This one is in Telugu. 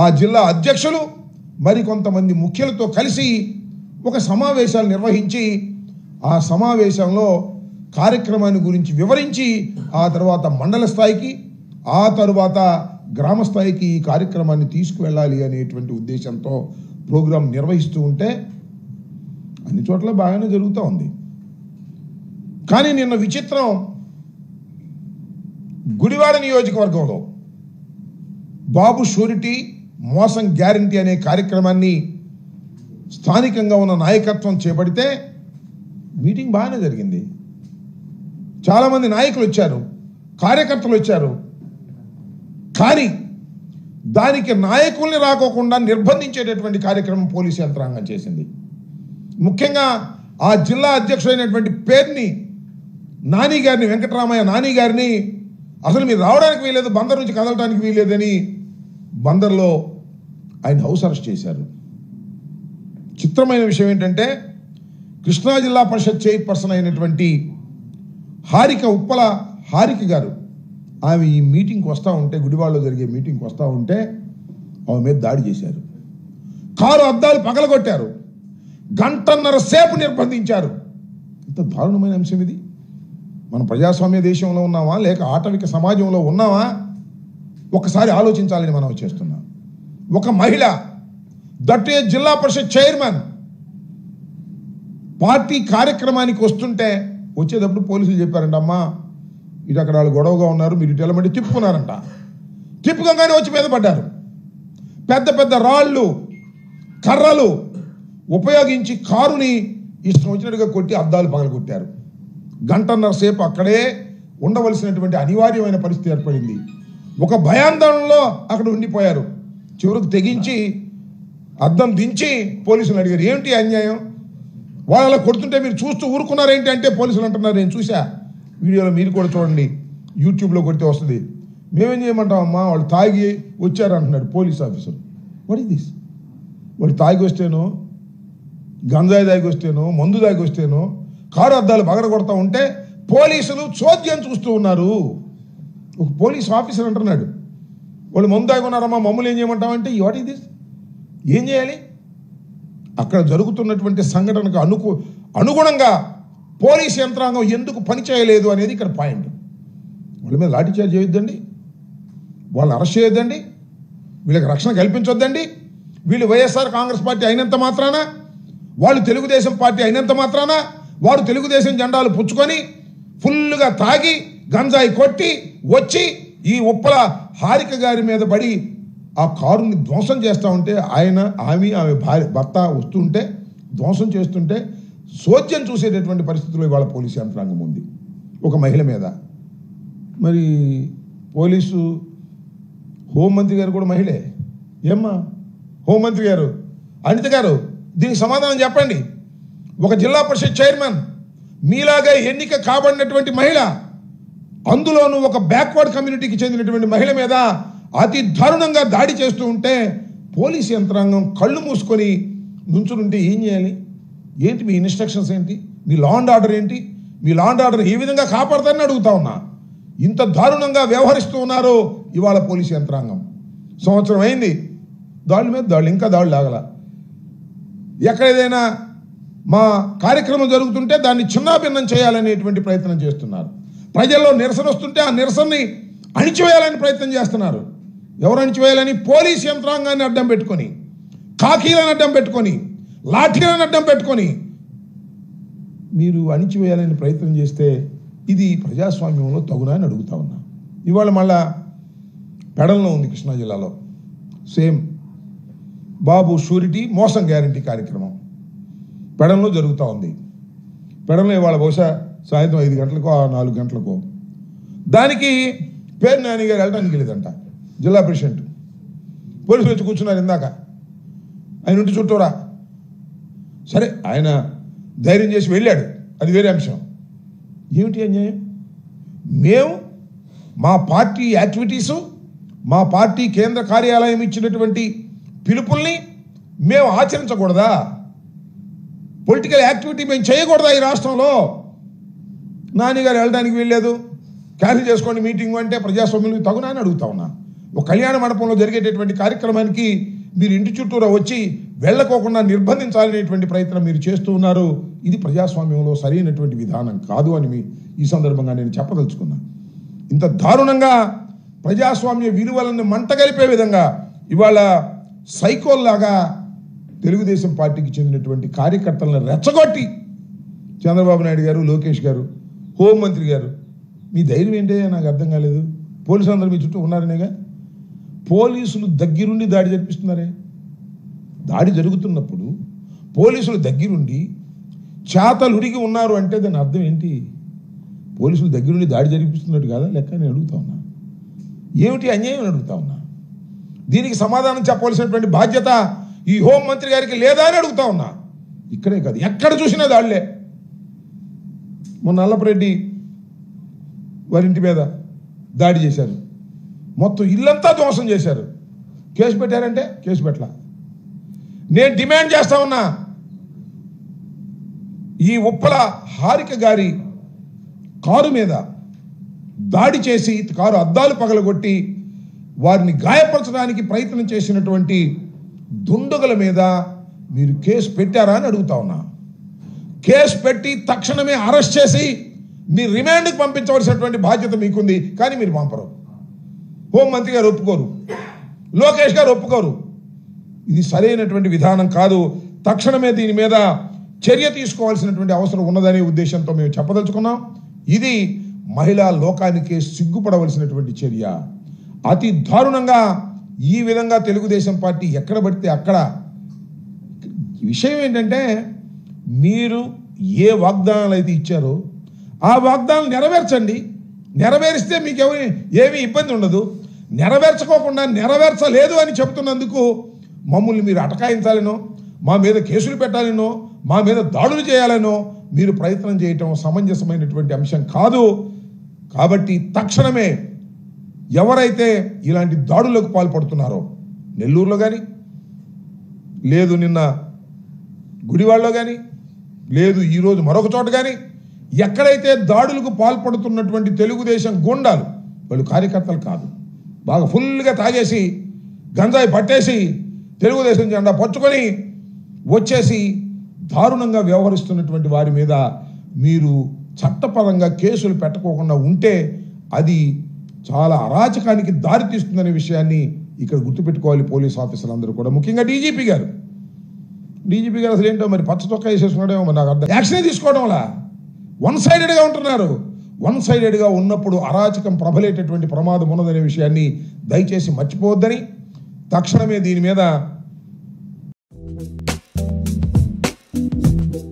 ఆ జిల్లా అధ్యక్షులు మరికొంతమంది ముఖ్యులతో కలిసి ఒక సమావేశాలు నిర్వహించి ఆ సమావేశంలో కార్యక్రమాన్ని గురించి వివరించి ఆ తర్వాత మండల స్థాయికి ఆ తర్వాత గ్రామ స్థాయికి ఈ కార్యక్రమాన్ని తీసుకువెళ్ళాలి అనేటువంటి ఉద్దేశంతో ప్రోగ్రాం నిర్వహిస్తూ ఉంటే అన్ని చోట్ల బాగానే జరుగుతూ ఉంది. కానీ నిన్న విచిత్రం, గుడివాడ నియోజకవర్గంలో బాబు షూరిటీ మోసం గ్యారంటీ అనే కార్యక్రమాన్ని స్థానికంగా ఉన్న నాయకత్వం చేపడితే మీటింగ్ బాగానే జరిగింది. చాలామంది నాయకులు వచ్చారు, కార్యకర్తలు వచ్చారు. కానీ దానికి నాయకుల్ని రాకోకుండా నిర్బంధించేటటువంటి కార్యక్రమం పోలీసు యంత్రాంగం చేసింది. ముఖ్యంగా ఆ జిల్లా అధ్యక్షుడైనటువంటి పేరుని నాని గారిని, వెంకటరామయ్య నాని గారిని అసలు మీరు రావడానికి వీల్లేదు, బందర్ నుంచి కదలడానికి వీల్లేదని బందర్లో ఆయన హౌస్ అరెస్ట్ చేశారు. చిత్రమైన విషయం ఏంటంటే కృష్ణా జిల్లా పరిషత్ చైర్పర్సన్ అయినటువంటి హారిక, ఉప్పల హారిక గారు, ఆమె ఈ మీటింగ్కి వస్తూ ఉంటే, గుడివాడలో జరిగే మీటింగ్కి వస్తూ ఉంటే ఆమె మీద దాడి చేశారు. కారు అద్దాలు పగలగొట్టారు. గంటన్నర సేపు నిర్బంధించారు. ఇంత దారుణమైన అంశం ఇది. మన ప్రజాస్వామ్య దేశంలో ఉన్నామా లేక ఆటవిక సమాజంలో ఉన్నామా ఒకసారి ఆలోచించాలని మనం చేస్తున్నాం. ఒక మహిళ, దట్టు జిల్లా పరిషత్ చైర్మన్, పార్టీ కార్యక్రమానికి వస్తుంటే వచ్చేటప్పుడు పోలీసులు చెప్పారంట, అమ్మా ఇటు అక్కడ వాళ్ళు గొడవగా ఉన్నారు, మీరు ఇటు వెళ్ళమంటే తిప్పుకున్నారంట. తిప్పుకోగానే వచ్చి మీద పడ్డారు. పెద్ద పెద్ద రాళ్ళు, కర్రలు ఉపయోగించి కారుని ఇష్టం వచ్చినట్టుగా కొట్టి అద్దాలు పగలగొట్టారు. గంటన్నర సేపు అక్కడే ఉండవలసినటువంటి అనివార్యమైన పరిస్థితి ఏర్పడింది. ఒక భయాందోళనలో అక్కడ ఉండిపోయారు. చివరికి తెగించి అద్దం దించి పోలీసులు అడిగారు, ఏమిటి అన్యాయం, వాళ్ళ కొడుతుంటే మీరు చూస్తూ ఊరుకున్నారేంటి అంటే పోలీసులు అంటున్నారు, నేను చూసా వీడియోలో, మీరు కూడా చూడండి, యూట్యూబ్లో కొడితే వస్తుంది. మేమేం చేయమంటామమ్మా, వాళ్ళు తాగి వచ్చారు అంటున్నాడు police officer. What is this? వాళ్ళు తాగి వస్తేనో, గంజాయి తాగి వస్తేనో, మందు తాగి వస్తేనో కారు అద్దాలు పగలగొడతా ఉంటే పోలీసులు చోద్యం చూస్తూ ఉన్నారు. ఒక పోలీస్ ఆఫీసర్ అంటున్నాడు, వాళ్ళు మందు తాగి ఉన్నారమ్మా, మమ్మల్ని ఏం చేయమంటామంటే వాట్ ఈస్ దిస్? ఏం చేయాలి? అక్కడ జరుగుతున్నటువంటి సంఘటనకు అనుగుణంగా పోలీస్ యంత్రాంగం ఎందుకు పని చేయలేదు అనేది ఇక్కడ పాయింట్. వాళ్ళ మీద లాఠీచార్జ్ చేయొద్దండి, వాళ్ళని అరెస్ట్ చేయొద్దండి, వీళ్ళకి రక్షణ కల్పించొద్దండి. వీళ్ళు వైఎస్ఆర్ కాంగ్రెస్ పార్టీ అయినంత మాత్రాన, వాళ్ళు తెలుగుదేశం పార్టీ అయినంత మాత్రాన వారు తెలుగుదేశం జెండాలు పుచ్చుకొని ఫుల్గా తాగి గంజాయి కొట్టి వచ్చి ఈ ఉప్పల హారిక గారి మీద పడి ఆ కారుని ధ్వంసం చేస్తూ ఉంటే, ఆమె భర్త వస్తుంటే ధ్వంసం చేస్తుంటే సోద్యం చూసేటటువంటి పరిస్థితుల్లో ఇవాళ పోలీసు యంత్రాంగం ఉంది ఒక మహిళ మీద. మరి పోలీసు హోంమంత్రి గారు కూడా మహిళే. ఏమ్మా హోంమంత్రి గారు, అనిత గారు, దీనికి సమాధానం చెప్పండి. ఒక జిల్లా పరిషత్ చైర్మన్, మీలాగా ఎన్నిక కాబడినటువంటి మహిళ, అందులోనూ ఒక బ్యాక్వర్డ్ కమ్యూనిటీకి చెందినటువంటి మహిళ మీద అతి దారుణంగా దాడి చేస్తూ ఉంటే పోలీసు యంత్రాంగం కళ్ళు మూసుకొని నుంచునుంటే ఏం చేయాలి? ఏంటి మీ ఇన్స్ట్రక్షన్స్ ఏంటి? మీ లా అండ్ ఆర్డర్ ఏంటి? మీ లా అండ్ ఆర్డర్ ఏ విధంగా కాపాడతారని అడుగుతా ఉన్నా. ఇంత దారుణంగా వ్యవహరిస్తూ ఉన్నారు ఇవాళ పోలీసు యంత్రాంగం. సంవత్సరం అయింది, దాడుల మీద దాడులు, ఇంకా దాడులు ఆగల. ఎక్కడ ఏదైనా మా కార్యక్రమం జరుగుతుంటే దాన్ని చిన్నాభిన్నం చేయాలనేటువంటి ప్రయత్నం చేస్తున్నారు. ప్రజల్లో నిరసన వస్తుంటే ఆ నిరసనని అణిచివేయాలని ప్రయత్నం చేస్తున్నారు. ఎవరు అణిచివేయాలని? పోలీస్ యంత్రాంగాన్ని అడ్డం పెట్టుకొని, కాకీలను అడ్డం పెట్టుకొని, లాఠీలను అడ్డం పెట్టుకొని మీరు అణిచివేయాలని ప్రయత్నం చేస్తే ఇది ప్రజాస్వామ్యంలో తగునా అని అడుగుతా ఉన్నా. ఇవాళ మళ్ళా పెడల్లో ఉంది కృష్ణా జిల్లాలో సేమ్ బాబు షూరిటీ మోసం గ్యారంటీ కార్యక్రమం పెడల్లో జరుగుతూ ఉంది. పెడల్లో ఇవాళ బహుశా సాయంత్రం 5 గంటలకో 4 గంటలకో దానికి పేరు నాని గారు వెళ్ళడానికి లేదంట. జిల్లా ప్రెసిడెంట్ పోలీసులు వచ్చి కూర్చున్నారు ఇందాక, ఆయన ఇంటి చుట్టూరా. సరే ఆయన ధైర్యం చేసి వెళ్ళాడు, అది వేరే అంశం. ఏమిటి అన్యాయం? మేము మా పార్టీ యాక్టివిటీసు, మా పార్టీ కేంద్ర కార్యాలయం ఇచ్చినటువంటి పిలుపుల్ని మేము ఆచరించకూడదా? పొలిటికల్ యాక్టివిటీ మేము చేయకూడదా ఈ రాష్ట్రంలో? నాని గారు వెళ్ళడానికి వీల్లేదు, క్యాన్సిల్ చేసుకోండి మీటింగ్ అంటే ప్రజాస్వామ్యం తగునా అని అడుగుతా ఉన్నా. ఒక కళ్యాణ మండపంలో జరిగేటటువంటి కార్యక్రమానికి మీరు ఇంటి చుట్టూరా వచ్చి వెళ్ళకోకుండా నిర్బంధించాలనేటువంటి ప్రయత్నం మీరు చేస్తూ ఉన్నారు. ఇది ప్రజాస్వామ్యంలో సరైనటువంటి విధానం కాదు అని ఈ సందర్భంగా నేను చెప్పదలుచుకున్నా. ఇంత దారుణంగా ప్రజాస్వామ్య విలువలను మంటగలిపే విధంగా ఇవాళ సైకోల్లాగా తెలుగుదేశం పార్టీకి చెందినటువంటి కార్యకర్తలను రెచ్చగొట్టి చంద్రబాబు నాయుడు గారు, లోకేష్ గారు, హోంమంత్రి గారు, మీ ధైర్యం ఏంటో నాకు అర్థం కాలేదు. పోలీసులు అందరూ మీ చుట్టూ ఉన్నారనేగా. పోలీసులు దగ్గరుండి దాడి జరిపిస్తున్నారే. దాడి జరుగుతున్నప్పుడు పోలీసులు దగ్గరుండి చేతలుడిగి ఉన్నారు అంటే దాని అర్థం ఏంటి? పోలీసులు దగ్గరుండి దాడి జరిపిస్తున్నట్టు కాదా లెక్క నేను అడుగుతా ఉన్నా. ఏమిటి అన్యాయం అని అడుగుతా ఉన్నా. దీనికి సమాధానం చెప్పవలసినటువంటి బాధ్యత ఈ హోంమంత్రి గారికి లేదా అని అడుగుతా ఉన్నా. ఇక్కడే కాదు, ఎక్కడ చూసినా దాడులే. మొన్న నల్లపరెడ్డి వారింటి మీద దాడి చేశారు, మొత్తం ఇల్లంతా ధ్వంసం చేశారు. కేసు పెట్టారంటే కేసు పెట్టలా. నేను డిమాండ్ చేస్తా ఉన్నా, ఈ ఉప్పల హారిక గారి కారు మీద దాడి చేసి కారు అద్దాలు పగలగొట్టి వారిని గాయపరచడానికి ప్రయత్నం చేసినటువంటి దుండగుల మీద మీరు కేసు పెట్టారా అని అడుగుతా ఉన్నా. కేసు పెట్టి తక్షణమే అరెస్ట్ చేసి మీ రిమాండ్కి పంపించవలసినటువంటి బాధ్యత మీకుంది, కానీ మీరు పంపరు. హోంమంత్రి గారు ఒప్పుకోరు, లోకేష్ గారు ఒప్పుకోరు. ఇది సరైనటువంటి విధానం కాదు. తక్షణమే దీని మీద చర్య తీసుకోవాల్సినటువంటి అవసరం ఉన్నదనే ఉద్దేశంతో మేము చెప్పదలుచుకున్నాం. ఇది మహిళా లోకానికి సిగ్గుపడవలసినటువంటి చర్య. అతి దారుణంగా ఈ విధంగా తెలుగుదేశం పార్టీ ఎక్కడ పడితే అక్కడ. విషయం ఏంటంటే, మీరు ఏ వాగ్దానాలు అయితే ఇచ్చారో ఆ వాగ్దానాలు నెరవేర్చండి. నెరవేరిస్తే మీకు ఏమీ ఇబ్బంది ఉండదు. నెరవేర్చుకోకుండా నెరవేర్చలేదు అని చెబుతున్నందుకు మమ్మల్ని మీరు అటకాయించాలనో, మా మీద కేసులు పెట్టాలనో, మా మీద దాడులు చేయాలనో మీరు ప్రయత్నం చేయటం సమంజసమైనటువంటి అంశం కాదు. కాబట్టి తక్షణమే ఎవరైతే ఇలాంటి దాడులకు పాల్పడుతున్నారో, నెల్లూరులో కానీ, లేదు నిన్న గుడివాడలో కానీ, లేదు ఈరోజు మరొక చోట కానీ, ఎక్కడైతే దాడులకు పాల్పడుతున్నటువంటి తెలుగుదేశం గుండాలు, వాళ్ళు కార్యకర్తలు కాదు, బాగా ఫుల్గా తాగేసి గంజాయి పట్టేసి తెలుగుదేశం జెండా పట్టుకొని వచ్చేసి దారుణంగా వ్యవహరిస్తున్నటువంటి వారి మీద మీరు చట్టపరంగా కేసులు పెట్టకోకుండా ఉంటే అది చాలా అరాచకానికి దారితీస్తుందనే విషయాన్ని ఇక్కడ గుర్తుపెట్టుకోవాలి పోలీస్ ఆఫీసర్లు అందరూ కూడా. ముఖ్యంగా డీజీపీ గారు అసలు ఏంటో మరి పచ్చ చొక్కా వేసేసుకున్నాడేమో మరి నాకు అర్థం. యాక్షన్ తీసుకోవడం వల్ల వన్ సైడెడ్గా ఉంటున్నారు. వన్ సైడెడ్గా ఉన్నప్పుడు అరాచకం ప్రబలేటటువంటి ప్రమాదం ఉన్నదనే విషయాన్ని దయచేసి మర్చిపోవద్దని, తక్షణమే దీని మీద